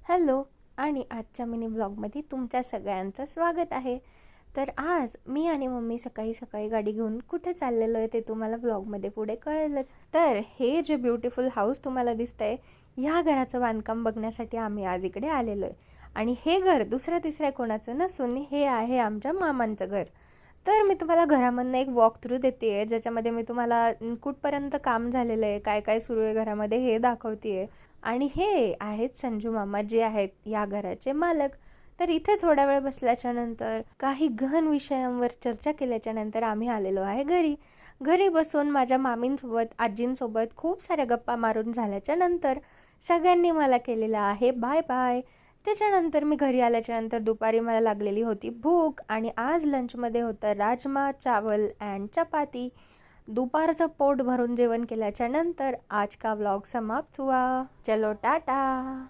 Hello आणि आजच्या mini ब्लॉगमध्ये तुमच्या सगळ्यांचं स्वागत आहे. तर आज मी आणि मम्मी सकाळी सकाळी गाडी घेऊन कुठे चाललेलो आहे ते तुम्हाला ब्लॉगमध्ये पुढे कळेलच. तर हे जे ब्युटिफुल हाऊस तुम्हाला दिसतंय, ह्या घराचं बांधकाम बघण्यासाठी आम्ही आज इकडे आलेलो आहे. आणि हे घर दुसऱ्या तिसऱ्या कोणाचं नसून हे आहे आमच्या मामांचं घर. तर मी तुम्हाला घरामधनं एक वॉक थ्रू देते आहे, ज्याच्यामध्ये मी तुम्हाला कुठपर्यंत काम झालेलं आहे, काय काय सुरू आहे घरामध्ये हे दाखवते आहे. आणि हे आहेत संजू मामा, जे आहेत या घराचे मालक. तर इथे थोडा वेळ बसल्याच्या नंतर काही गहन विषयांवर चर्चा केल्याच्या नंतर आम्ही आलेलो आहे घरी. घरी बसून माझ्या मामींसोबत आजींसोबत खूप साऱ्या गप्पा मारून झाल्याच्या नंतर सगळ्यांनी मला केलेला आहे बाय बाय. त्याच्यानंतर मी घरी आल्याच्या नंतर दुपारी मला लागलेली होती भूक आणि आज लंचमध्ये होतं राजमा चावल अँड चपाती. दोपहरचं पोट भरून जेवण केल्याच्या नंतर आज का व्लॉग समाप्त हुआ. चलो टाटा.